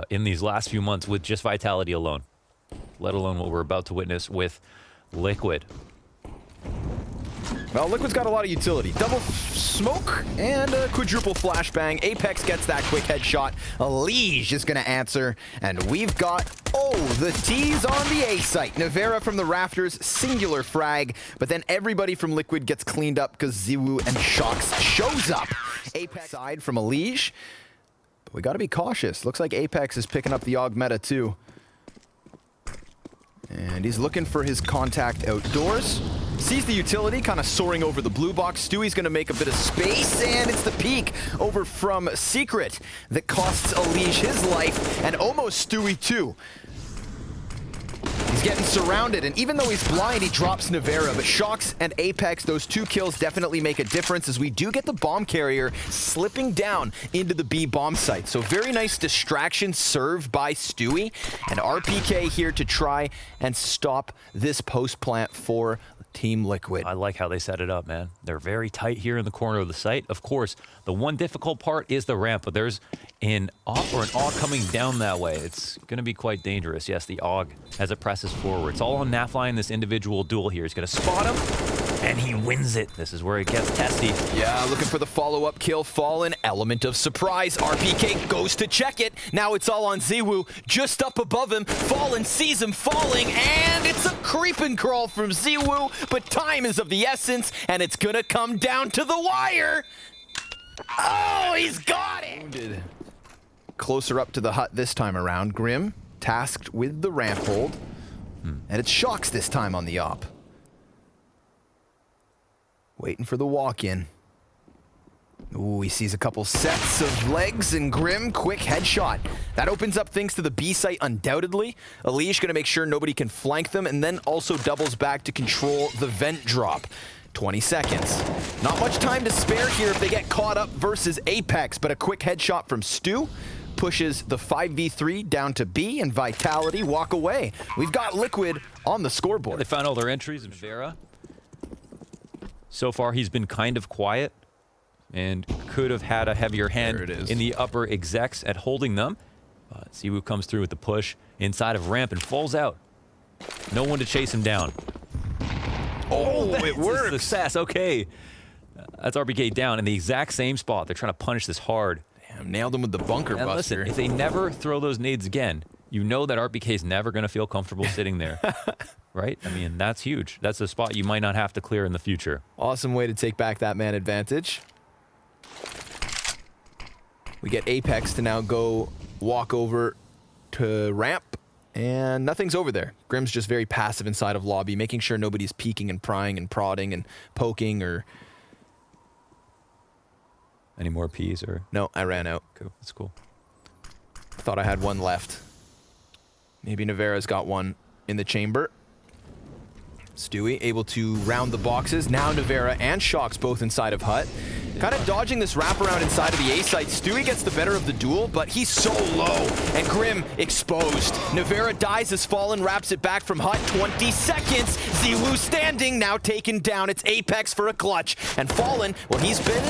in these last few months with just Vitality alone, let alone what we're about to witness with Liquid. Well, Liquid's got a lot of utility. Double smoke and a quadruple flashbang. Apex gets that quick headshot. EliGE is going to answer. And we've got, the T's on the A site. Nivera from the rafters, singular frag. But then everybody from Liquid gets cleaned up because ZywOo and shox shows up. Apex side from EliGE. But we got to be cautious. Looks like Apex is picking up the AUG meta too. And he's looking for his contact outdoors. Sees the utility kind of soaring over the blue box. Stewie's going to make a bit of space, and it's the peek over from Secret that costs EliGE his life, and almost Stewie too. He's getting surrounded, and even though he's blind, he drops Nivera. But shox and Apex, those 2 kills definitely make a difference as we do get the bomb carrier slipping down into the B bomb site. So very nice distraction served by Stewie, and RPK here to try and stop this post plant for Team Liquid. I like how they set it up, man. They're very tight here in the corner of the site. Of course, the one difficult part is the ramp, but there's an AWP or an AUG coming down that way. It's going to be quite dangerous. Yes, the AUG as it presses forward. It's all on Nafly in this individual duel here. He's going to spot him, and he wins it. This is where it gets testy. Yeah, looking for the follow-up kill. Fallen, element of surprise. RPK goes to check it. Now it's all on ZywOo, just up above him. Fallen sees him falling, and it's a creep and crawl from ZywOo, but time is of the essence, and it's gonna come down to the wire. Oh, he's got it! Wounded. Closer up to the hut this time around. Grim, tasked with the ramp hold, and it's shox this time on the op. Waiting for the walk-in. Ooh, he sees a couple sets of legs, and Grim, quick headshot. That opens up things to the B site undoubtedly. EliGE gonna make sure nobody can flank them, and then also doubles back to control the vent drop. 20 seconds. Not much time to spare here if they get caught up versus Apex, but a quick headshot from Stu pushes the 5v3 down to B, and Vitality walk away. We've got Liquid on the scoreboard. They found all their entries in Nivera. So far, he's been kind of quiet and could have had a heavier hand in the upper execs at holding them. ZywOo comes through with the push inside of ramp and falls out. No one to chase him down. Oh, it works. Success. Okay. That's RPK down in the exact same spot. They're trying to punish this hard. Damn, nailed him with the bunker and buster. Listen, if they never throw those nades again, you know that RPK is never going to feel comfortable sitting there. Right? I mean, that's huge. That's a spot you might not have to clear in the future. Awesome way to take back that man advantage. We get Apex to now go walk over to ramp, and nothing's over there. Grim's just very passive inside of lobby, making sure nobody's peeking and prying and prodding and poking or... Any more Ps or? No, I ran out. Cool. That's cool. Thought I had one left. Maybe Nivera's got one in the chamber. Stewie able to round the boxes. Now Nivera and shox both inside of hut. Kind of dodging this wraparound inside of the A site. Stewie gets the better of the duel, but he's so low. And Grim exposed. Nivera dies as Fallen wraps it back from hut. 20 seconds. ZywOo standing, now taken down. It's Apex for a clutch. And Fallen, well, he's been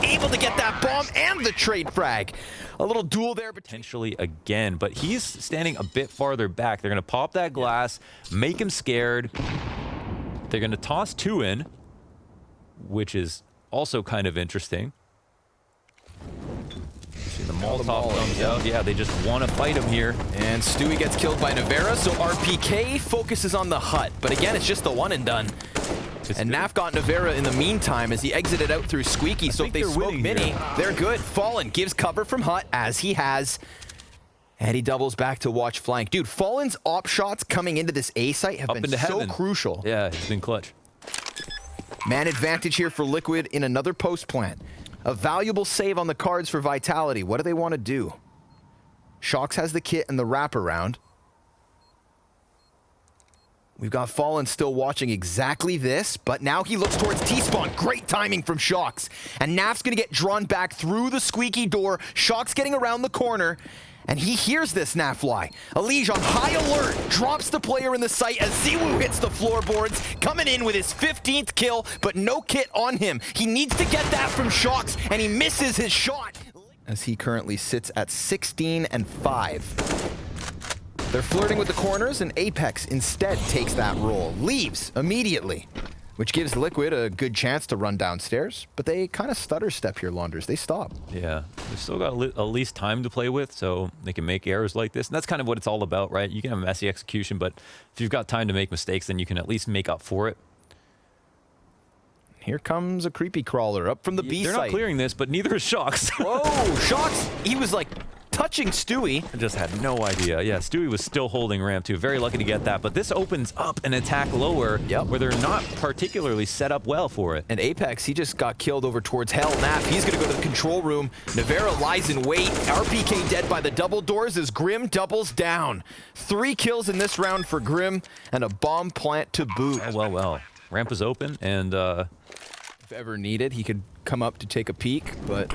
able to get that bomb and the trade frag. A little duel there. Potentially again, but he's standing a bit farther back. They're going to pop that glass, make him scared. They're going to toss 2 in, which is also kind of interesting. See the Molotov comes out. Yeah, they just want to fight him here. And Stewie gets killed by Nivera, so RPK focuses on the hut. But again, it's just the one and done. And Naf got Nivera in the meantime as he exited out through Squeaky, so if they smoke Mini, they're good. Fallen gives cover from hut, as he has. And he doubles back to watch flank. Dude, Fallen's op shots coming into this A site have been so crucial. Yeah, he's been clutch. Man advantage here for Liquid in another post plant. A valuable save on the cards for Vitality. What do they want to do? shox has the kit and the wraparound. We've got Fallen still watching exactly this, but now he looks towards T-spawn. Great timing from shox. And Naf's gonna get drawn back through the squeaky door. shox getting around the corner, and he hears this Nafly. EliGE on high alert, drops the player in the site as ZywOo hits the floorboards, coming in with his 15th kill, but no kit on him. He needs to get that from shox, and he misses his shot. as he currently sits at 16 and 5. They're flirting with the corners, and Apex instead takes that role, leaves immediately, which gives Liquid a good chance to run downstairs, but they kind of stutter step here, Launders. They stop. Yeah, they've still got at least time to play with, so they can make errors like this. And that's kind of what it's all about, right? You can have messy execution, but if you've got time to make mistakes, then you can at least make up for it. Here comes a creepy crawler up from the B side. They're not clearing this, but neither is shox. Whoa, shox! He was like touching Stewie. I just had no idea. Yeah, Stewie was still holding ramp too. Very lucky to get that. But this opens up an attack lower where they're not particularly set up well for it. And Apex, he just got killed over towards Hell. Naf, he's going to go to the control room. Nivera lies in wait. RPK dead by the double doors as Grim doubles down. 3 kills in this round for Grim and a bomb plant to boot. Oh, well. Ramp is open and... if ever needed, he could come up to take a peek, but...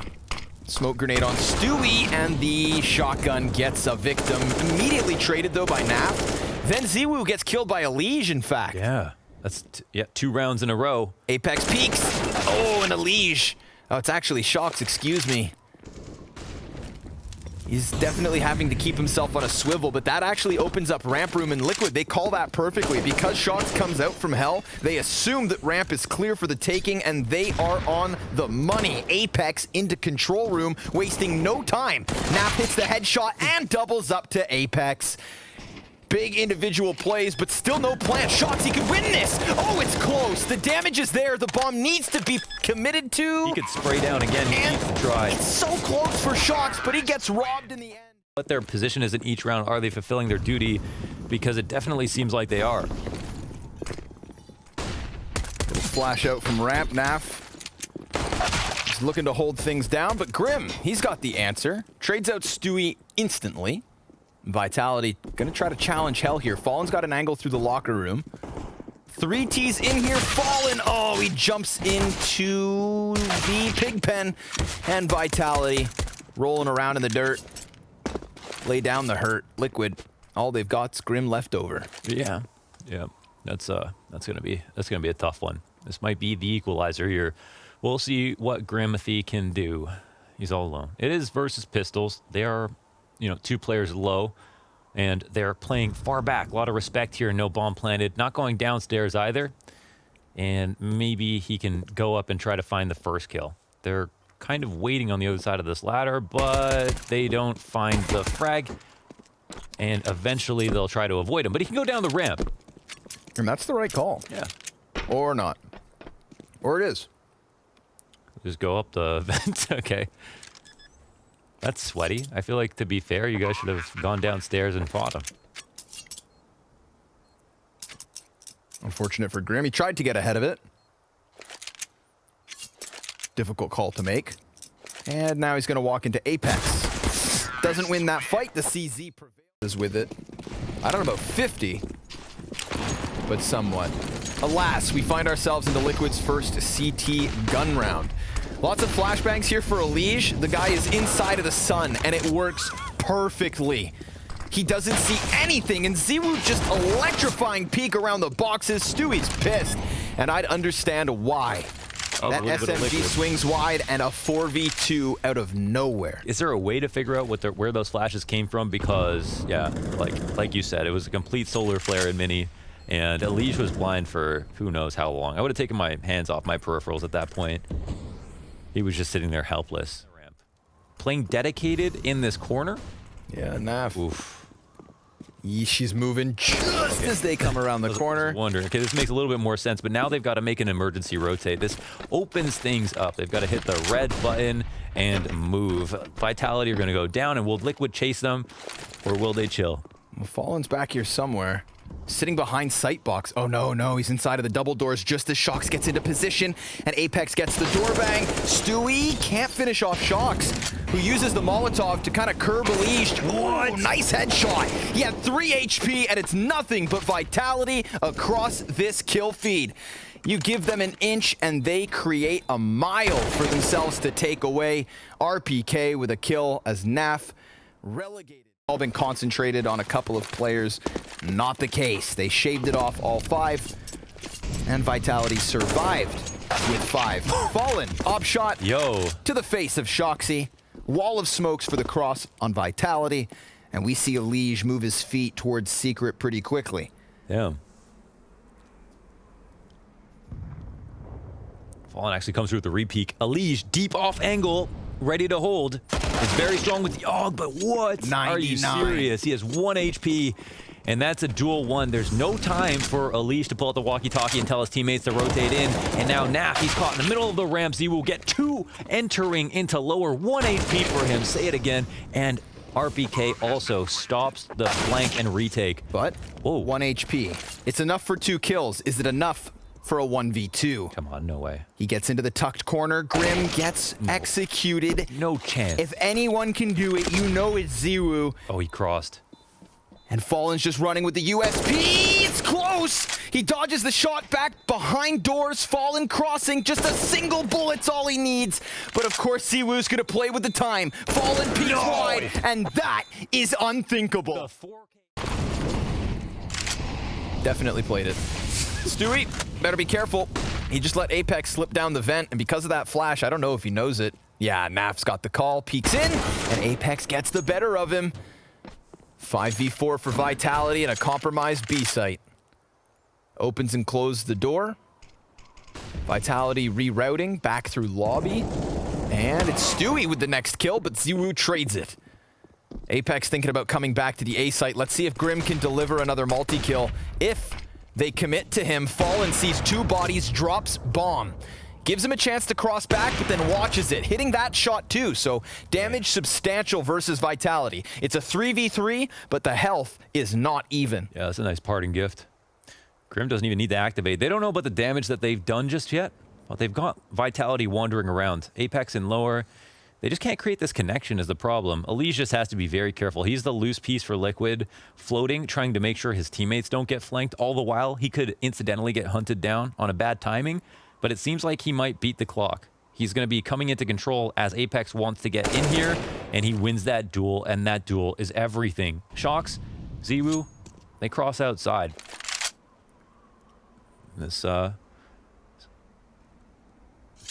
Smoke grenade on Stewie, and the shotgun gets a victim. Immediately traded, though, by Nap. Then ZywOo gets killed by EliGE, in fact. Yeah, that's 2 rounds in a row. Apex peeks. Oh, and EliGE. Oh, it's actually shox, excuse me. He's definitely having to keep himself on a swivel, but that actually opens up ramp room and Liquid. They call that perfectly. Because shox comes out from Hell, they assume that ramp is clear for the taking, and they are on the money. Apex into control room, wasting no time. Nap hits the headshot and doubles up to Apex. Big individual plays, but still no plan. shox, he could win this. Oh, it's close. The damage is there. The bomb needs to be committed to. He could spray down again. He needs to try. It's so close for shox, but he gets robbed in the end. What their position is in each round. Are they fulfilling their duty? Because it definitely seems like they are. Little flash out from ramp. Naf he's looking to hold things down, but Grim, he's got the answer. Trades out Stewie instantly. Vitality gonna try to challenge Hell here. Fallen's got an angle through the locker room. 3 T's in here. Fallen, oh, he jumps into the pig pen. And Vitality rolling around in the dirt. Lay down the hurt. Liquid, all they've got's Grim left over. Yeah, that's gonna be a tough one. This might be the equalizer here. We'll see what Grimothy can do. He's all alone. It is versus pistols. They are, 2 players low, and they're playing far back. A lot of respect here. No bomb planted. Not going downstairs either. And maybe he can go up and try to find the first kill. They're kind of waiting on the other side of this ladder, but they don't find the frag. And eventually they'll try to avoid him. But he can go down the ramp. And that's the right call. Yeah. Or not. Or it is. Just go up the vent. Okay. That's sweaty. I feel like, to be fair, you guys should have gone downstairs and fought him. Unfortunate for Grim. He tried to get ahead of it. Difficult call to make. And now he's going to walk into Apex. Doesn't win that fight. The CZ prevails with it. I don't know about 50, but somewhat. Alas, we find ourselves into Liquid's first CT gun round. Lots of flashbangs here for EliGE. The guy is inside of the sun, and it works perfectly. He doesn't see anything, and ZywOo just electrifying peek around the boxes. Stewie's pissed, and I'd understand why. That SMG swings wide, and a 4v2 out of nowhere. Is there a way to figure out where those flashes came from? Because, yeah, like you said, it was a complete solar flare in Mini, and EliGE was blind for who knows how long. I would have taken my hands off my peripherals at that point. He was just sitting there helpless. Playing dedicated in this corner. Yeah, Naf. Oof. She's moving just as they come around the corner. I was wondering. Okay, this makes a little bit more sense, but now they've got to make an emergency rotate. This opens things up. They've got to hit the red button and move. Vitality are going to go down, and will Liquid chase them, or will they chill? Well, Fallen's back here somewhere. Sitting behind sight box. Oh no, he's inside of the double doors just as shox gets into position, and Apex gets the door bang. Stewie can't finish off shox, who uses the Molotov to kind of curb EliGE. Oh, nice headshot. He had 3 HP, and it's nothing but Vitality across this kill feed. You give them an inch, and they create a mile for themselves to take away. RPK with a kill as Naf relegated. All been concentrated on a couple of players. Not the case. They shaved it off all 5, and Vitality survived with 5. Fallen, op shot to the face of shoxy. Wall of smokes for the cross on Vitality, and we see EliGE move his feet towards Secret pretty quickly. Yeah. Fallen actually comes through with the repeak. EliGE deep off angle, ready to hold. It's very strong with the AUG, but what? 99. Are you serious? He has 1 HP, and that's a dual 1. There's no time for EliGE to pull out the walkie-talkie and tell his teammates to rotate in. And now Naf, he's caught in the middle of the ramp. ZywOo get 2 entering into lower. 1 HP for him. Say it again. And RPK also stops the flank and retake. But Whoa. 1 HP. It's enough for 2 kills. Is it enough for a 1v2? Come on, no way. He gets into the tucked corner. Grim gets executed. No chance. If anyone can do it, you know it's ZywOo. Oh, he crossed. And Fallen's just running with the USP. It's close. He dodges the shot back behind doors. Fallen crossing. Just a single bullet's all he needs. But of course, ZywOo's going to play with the time. Fallen peeks wide. And that is unthinkable. Definitely played it. Stewie, better be careful. He just let Apex slip down the vent. And because of that flash, I don't know if he knows it. Yeah, Naf's got the call. Peeks in. And Apex gets the better of him. 5v4 for Vitality and a compromised B site. Opens and closes the door. Vitality rerouting back through lobby. And it's Stewie with the next kill, but ZywOo trades it. Apex thinking about coming back to the A site. Let's see if Grim can deliver another multi-kill. If they commit to him, Fallen sees 2 bodies, drops bomb. Gives him a chance to cross back, but then watches it, hitting that shot too. So damage substantial versus Vitality. It's a 3v3, but the health is not even. Yeah, that's a nice parting gift. Grim doesn't even need to activate. They don't know about the damage that they've done just yet, but they've got Vitality wandering around. Apex and lower, they just can't create this connection is the problem. EliGE just has to be very careful. He's the loose piece for Liquid, floating, trying to make sure his teammates don't get flanked. All the while, he could incidentally get hunted down on a bad timing. But it seems like he might beat the clock. He's going to be coming into control as Apex wants to get in here, and he wins that duel, and that duel is everything. shox, ZywOo, they cross outside.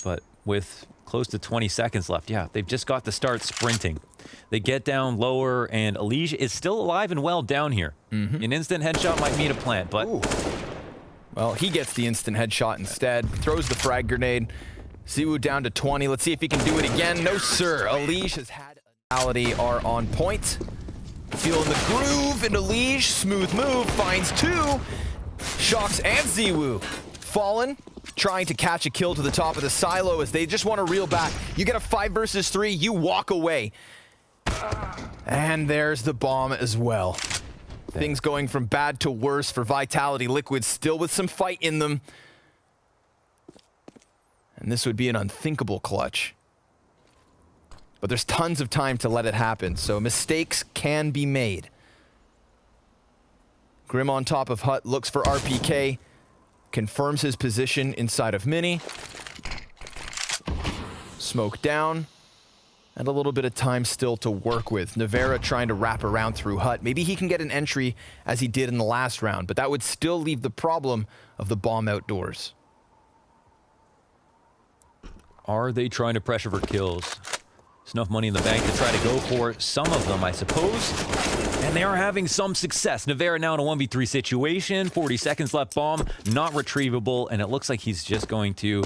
But with close to 20 seconds left, yeah, they've just got to start sprinting. They get down lower, and EliGE is still alive and well down here. An instant headshot might mean a plant, but... Ooh. Well, he gets the instant headshot instead. Throws the frag grenade. ZywOo down to 20. Let's see if he can do it again. No, sir. EliGE has had Vitality are on point. Feeling the groove, and EliGE, smooth move, finds 2. shox and ZywOo. Fallen, trying to catch a kill to the top of the silo as they just want to reel back. You get a 5 versus 3, you walk away. And there's the bomb as well. Things going from bad to worse for Vitality. Liquid still with some fight in them. And this would be an unthinkable clutch. But there's tons of time to let it happen, so mistakes can be made. Grim on top of Hut looks for RPK. Confirms his position inside of Mini. Smoke down. And a little bit of time still to work with. Nivera trying to wrap around through Hut. Maybe he can get an entry as he did in the last round, but that would still leave the problem of the bomb outdoors. Are they trying to pressure for kills? There's enough money in the bank to try to go for some of them, I suppose. And they are having some success. Nivera now in a 1v3 situation. 40 seconds left, bomb, not retrievable, and it looks like he's just going to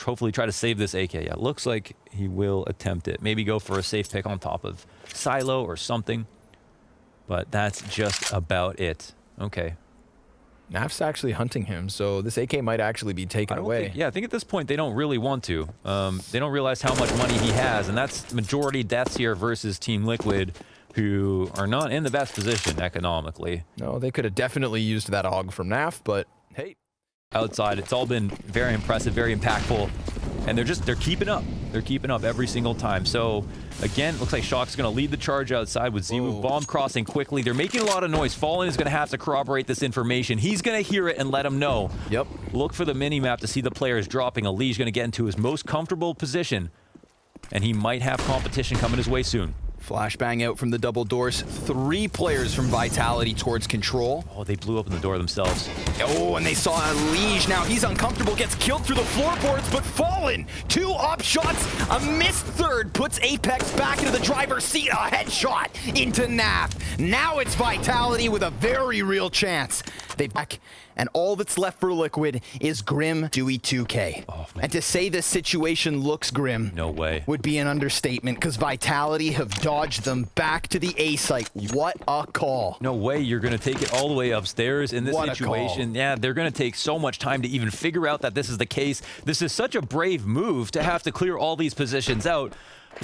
hopefully try to save this AK. Yeah, looks like he will attempt it. Maybe go for a safe pick on top of silo or something. But that's just about it. Okay. Naf's actually hunting him, so this AK might actually be taken away. I think at this point they don't really want to. They don't realize how much money he has, and that's majority deaths here versus Team Liquid, who are not in the best position economically. No, they could have definitely used that AUG from Naf, but hey. Outside, it's all been very impressive, very impactful, and they're keeping up. They're keeping up every single time. So again, looks like shox is going to lead the charge outside with ZywOo. Bomb crossing quickly. They're making a lot of noise. Fallen is going to have to corroborate this information. He's going to hear it and let him know. Yep. Look for the mini-map to see the players dropping. EliGE going to get into his most comfortable position, and he might have competition coming his way soon. Flashbang out from the double doors. 3 players from Vitality towards control. Oh, they blew open the door themselves. Oh, and they saw EliGE. Now he's uncomfortable, gets killed through the floorboards, but Fallen. 2 op shots, a missed third, puts Apex back into the driver's seat. A headshot into Naf. Now it's Vitality with a very real chance. They back, and all that's left for Liquid is grim Dewey 2K. Oh, man. And to say this situation looks grim, No way. would be an understatement, because Vitality have dodged them back to the A site. What a call. No way you're going to take it all the way upstairs in this What a situation. Yeah, they're going to take so much time to even figure out that this is the case. This is such a brave move to have to clear all these positions out.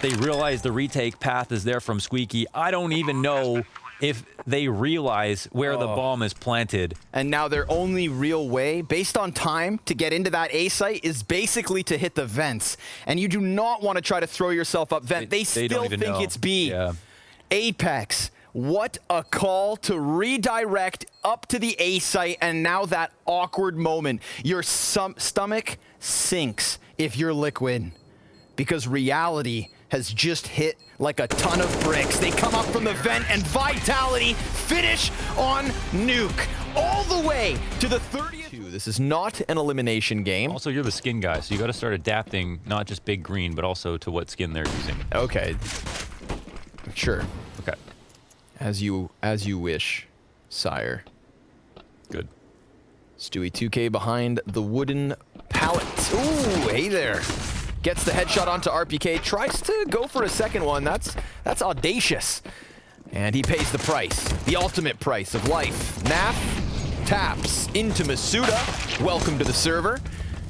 They realize the retake path is there from Squeaky. I don't even know if they realize where the bomb is planted. And now their only real way, based on time, to get into that A site is basically to hit the vents. And you do not want to try to throw yourself up vent. They don't still even think know. it's B. Yeah. Apex, what a call to redirect up to the A site, and now that awkward moment. Your stomach sinks if you're Liquid, because reality has just hit like a ton of bricks. They come up from the vent, and Vitality finish on Nuke all the way to the 30th. This is not an elimination game. Also, you're the skin guy, so you got to start adapting not just big green, but also to what skin they're using. Okay. Sure. Okay. As you wish, sire. Good. Stewie 2K behind the wooden pallet. Ooh, hey there. Gets the headshot onto RPK, tries to go for a second one. That's audacious. And he pays the price, the ultimate price of life. Naf taps into misutaaa. Welcome to the server.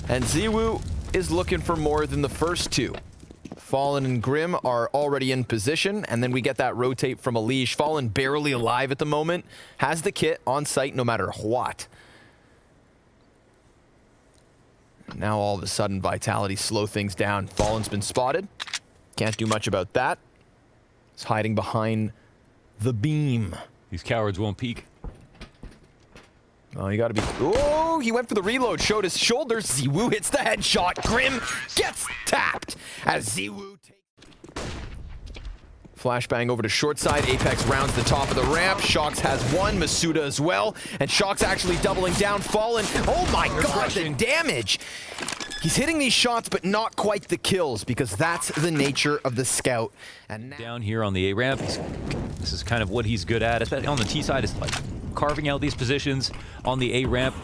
And ZywOo is looking for more than the first 2. Fallen and Grim are already in position, and then we get that rotate from EliGE. Fallen barely alive at the moment, has the kit on site no matter what. Now all of a sudden, Vitality slow things down. Fallen's been spotted. Can't do much about that. He's hiding behind the beam. These cowards won't peek. Oh, you gotta be... Oh, he went for the reload, showed his shoulders. ZywOo hits the headshot. Grim gets tapped as ZywOo takes... Flashbang over to short side. Apex rounds the top of the ramp. shox has one. misutaaa as well. And shox actually doubling down. Fallen. Oh my god, the damage! He's hitting these shots, but not quite the kills, because that's the nature of the scout. And now Down here on the A ramp, this is kind of what he's good at, especially on the T side, is like carving out these positions on the A ramp.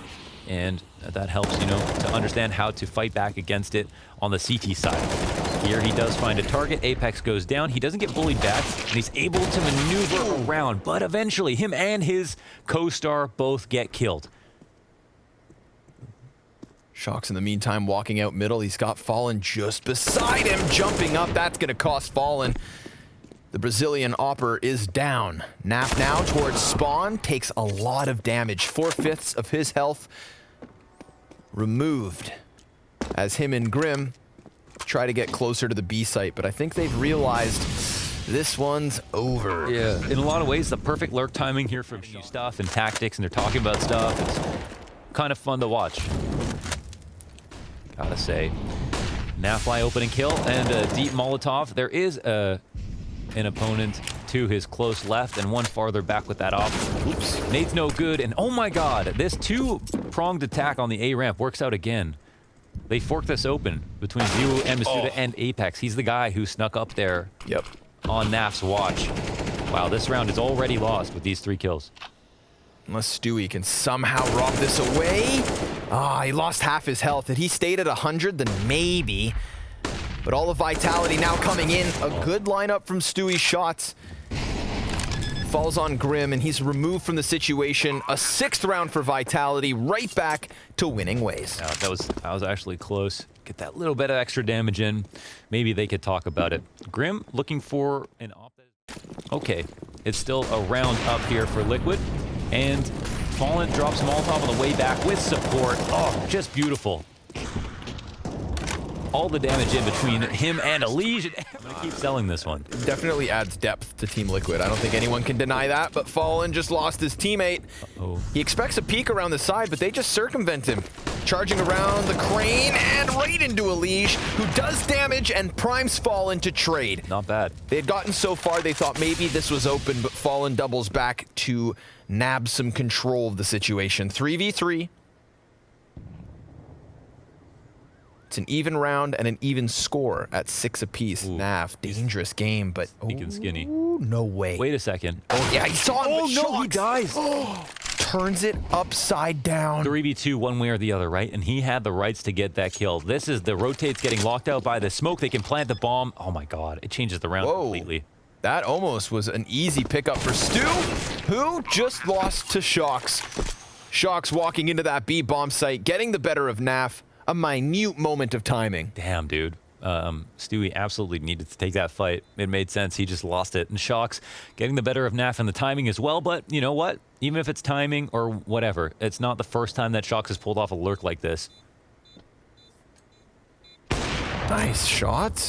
And that helps, you know, to understand how to fight back against it on the CT side. Here he does find a target. Apex goes down. He doesn't get bullied back, and he's able to maneuver around. But eventually, him and his co-star both get killed. shox in the meantime walking out middle. He's got Fallen just beside him, jumping up. That's going to cost Fallen. The Brazilian Opper is down. Naf now towards spawn, takes a lot of damage. 4/5 of his health removed as him and Grim try to get closer to the B site, but I think they've realized this one's over. Yeah, in a lot of ways, the perfect lurk timing here from new stuff and tactics, and they're talking about stuff. It's kind of fun to watch. Gotta say. Nafly opening kill and a deep Molotov. There is an opponent to his close left and one farther back with that op. Oops. Nade's no good, and oh my god, this 2-pronged attack on the A ramp works out again. They fork this open between ZywOo and misutaaa and Apex. He's the guy who snuck up there on Naf's watch. Wow, this round is already lost with these 3 kills. Unless Stewie can somehow rob this away. Ah, he lost half his health. Had he stayed at 100, then maybe. But all of Vitality now coming in. A good lineup from Stewie's shots. Falls on Grim, and he's removed from the situation. A 6th round for Vitality, right back to winning ways. That was actually close. Get that little bit of extra damage in. Maybe they could talk about it. Grim looking for an op. Okay, it's still a round up here for Liquid. And Fallen drops Molotov on the way back with support. Oh, just beautiful. all the damage in between him and EliGE. I'm going to keep selling this one. Definitely adds depth to Team Liquid. I don't think anyone can deny that, but Fallen just lost his teammate. Uh-oh. He expects a peek around the side, but they just circumvent him. Charging around the crane and right into EliGE, who does damage and primes Fallen to trade. Not bad. They had gotten so far, they thought maybe this was open, but Fallen doubles back to nab some control of the situation. 3v3. It's an even round and an even score at 6 apiece. Ooh. Nav, dangerous game, but Sneaking skinny. no way. Wait a second. Oh yeah, he saw him. Oh with no, he shox. dies. Turns it upside down. 3v2 one way or the other, right? And he had the rights to get that kill. This is the rotates getting locked out by the smoke. They can plant the bomb. Oh my god, it changes the round completely. That almost was an easy pickup for Stu, who just lost to shox. Shox walking into that B bomb site, getting the better of Naf. A minute moment of timing. Damn, dude. Stewie absolutely needed to take that fight. It made sense. He just lost it. And shox getting the better of Naf and the timing as well. But you know what? Even if it's timing or whatever, it's not the first time that shox has pulled off a lurk like this. Nice shot.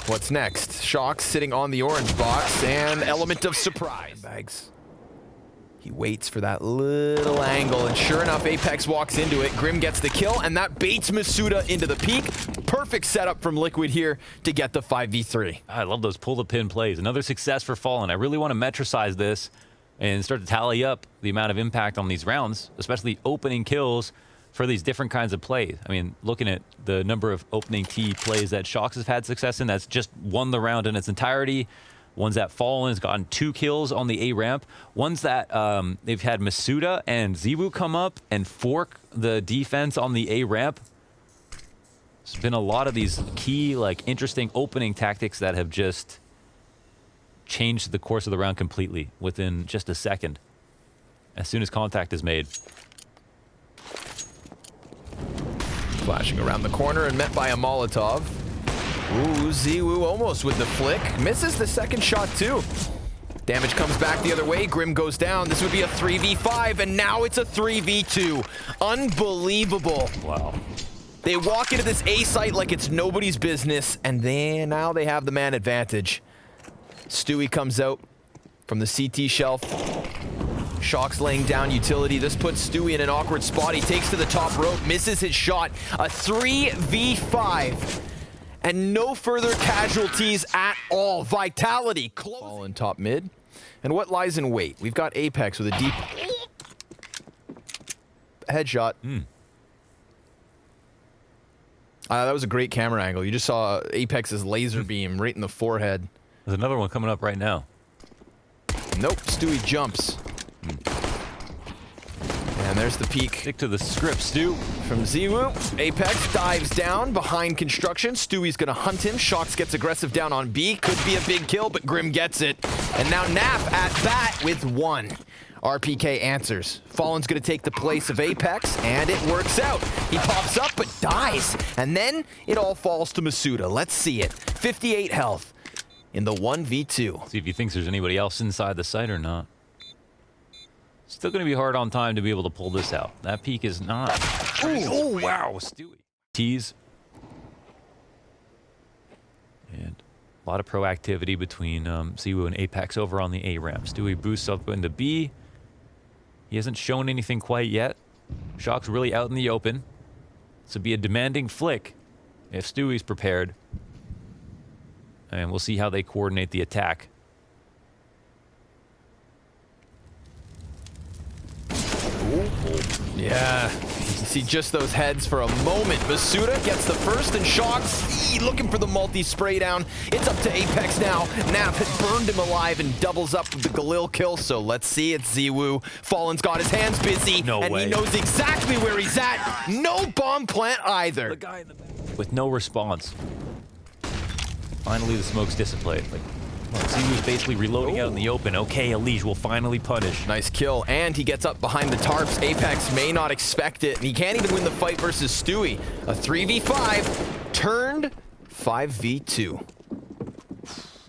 What's next? shox sitting on the orange box and element of surprise. Bags. He waits for that little angle, and sure enough, Apex walks into it. Grim gets the kill, and that baits misutaaa into the peak. Perfect setup from Liquid here to get the 5v3. I love those pull-the-pin plays. Another success for Fallen. I really want to metricize this and start to tally up the amount of impact on these rounds, especially opening kills for these different kinds of plays. I mean, looking at the number of opening T plays that shox has had success in, that's just won the round in its entirety. Ones that Fallen has gotten 2 kills on the A ramp. Ones that they've had misutaaa and ZywOo come up and fork the defense on the A ramp. There's been a lot of these key, like, interesting opening tactics that have just changed the course of the round completely within just a second, as soon as contact is made. Flashing around the corner and met by a Molotov. Ooh, ZywOo almost with the flick. Misses the second shot, too. Damage comes back the other way. Grim goes down. This would be a 3v5, and now it's a 3v2. Unbelievable. Wow. They walk into this A site like it's nobody's business, and then now they have the man advantage. Stewie comes out from the CT shelf. shox laying down utility. This puts Stewie in an awkward spot. He takes to the top rope, misses his shot. A 3v5. And no further casualties at all. Vitality all in top mid. And what lies in wait? We've got Apex with a deep headshot. That was a great camera angle. You just saw Apex's laser beam right in the forehead. There's another one coming up right now. Nope, Stewie jumps. And there's the peek. Stick to the script, Stu. From ZywOo. Apex dives down behind construction. Stewie's gonna hunt him. shox gets aggressive down on B. Could be a big kill, but Grim gets it. And now Naf at bat with 1. RPK answers. Fallen's gonna take the place of Apex, and it works out. He pops up, but dies. And then it all falls to misutaaa. Let's see it. 58 health in the 1v2. See if he thinks there's anybody else inside the site or not. Still going to be hard on time to be able to pull this out. That peak is not. Oh, wow, Stewie. Tease. And a lot of proactivity between ZywOo and Apex over on the A ramp. Stewie boosts up into B. He hasn't shown anything quite yet. shox really out in the open. This would be a demanding flick if Stewie's prepared. And we'll see how they coordinate the attack. Yeah, you see just those heads for a moment. misutaaa gets the first, and shox looking for the multi-spray down. It's up to Apex now. Naf had burned him alive and doubles up with the Galil kill, so let's see it. ZywOo. Fallen's got his hands busy, and he knows exactly where he's at. No bomb plant either. The guy in the back. With no response. Finally, the smokes dissipate. Like, ZywOo's basically reloading out in the open. Okay, EliGE will finally punish. Nice kill, and he gets up behind the tarps. Apex may not expect it, and he can't even win the fight versus Stewie. A 3v5 turned 5v2.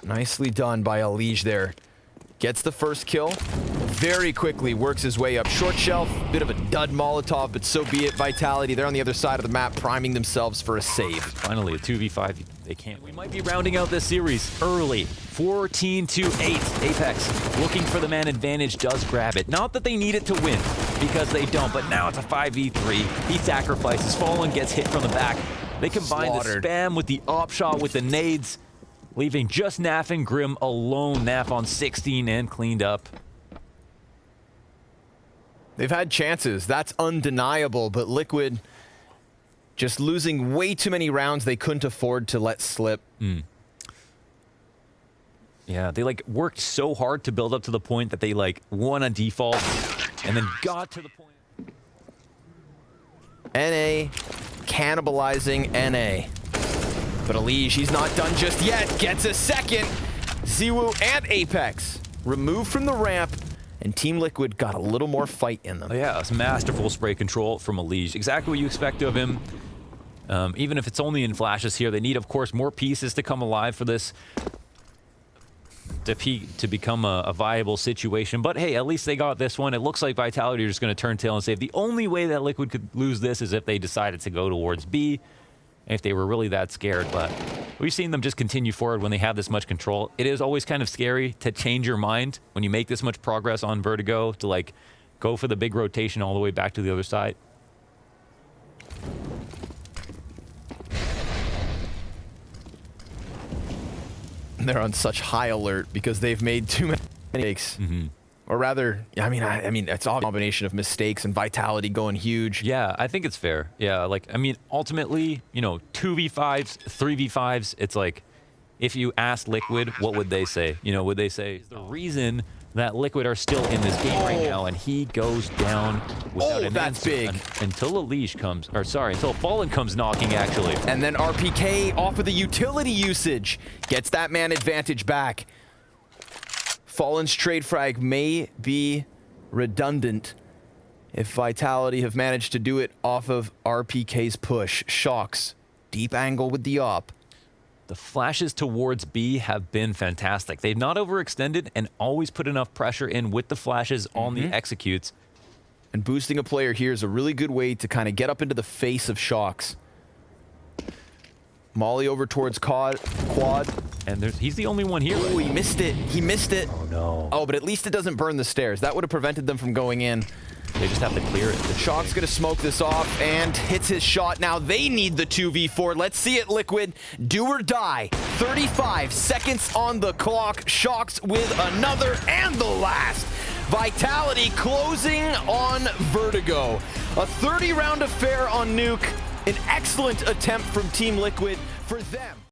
Nicely done by EliGE there. Gets the first kill. very quickly works his way up short shelf. Bit of a dud Molotov, but so be it. Vitality, they're on the other side of the map, priming themselves for a save. Finally, a 2v5. They can't. We might be rounding out this series early. 14-8. Apex looking for the man advantage, does grab it. Not that they need it to win, because they don't, but now it's a 5v3. He sacrifices. Fallen gets hit from the back. They combine Slaughtered. the spam with the op shot with the nades, leaving just Naf and Grim alone. Naf on 16 and cleaned up. They've had chances, that's undeniable, but Liquid just losing way too many rounds they couldn't afford to let slip. Yeah, they like worked so hard to build up to the point that they like won a default and then got to the point. NA cannibalizing NA. But EliGE, he's not done just yet. Gets a second. ZywOo and Apex removed from the ramp, and Team Liquid got a little more fight in them. Oh, yeah, it's masterful spray control from EliGE. Exactly what you expect of him. Even if it's only in flashes here, they need, of course, more pieces to come alive for this to become a viable situation. But hey, at least they got this one. It looks like Vitality are just going to turn tail and save. The only way that Liquid could lose this is if they decided to go towards B, if they were really that scared. But we've seen them just continue forward when they have this much control. It is always kind of scary to change your mind when you make this much progress on Vertigo, to like go for the big rotation all the way back to the other side. They're on such high alert because they've made too many mistakes. Or rather, I mean, it's all a combination of mistakes and Vitality going huge. Yeah, I think it's fair. Yeah, like, I mean, ultimately, you know, 2v5s, 3v5s, it's like, if you asked Liquid, what would they say? You know, would they say, the reason that Liquid are still in this game right now, and he goes down without an that's answer big. Until EliGE comes, or sorry, until Fallen comes knocking, actually. And then RPK off of the utility usage gets that man advantage back. Fallen's trade frag may be redundant if Vitality have managed to do it off of RPK's push. shox, deep angle with the op. The flashes towards B have been fantastic. They've not overextended and always put enough pressure in with the flashes on the executes. And boosting a player here is a really good way to kind of get up into the face of shox. Molly over towards quad. And he's the only one here. Oh, he missed it. He missed it. Oh, no. Oh, but at least it doesn't burn the stairs. That would have prevented them from going in. They just have to clear it. shox gonna smoke this off and hits his shot. Now they need the 2v4. Let's see it, Liquid. Do or die. 35 seconds on the clock. shox with another and the last. Vitality closing on Vertigo. A 30-round affair on Nuke. An excellent attempt from Team Liquid for them.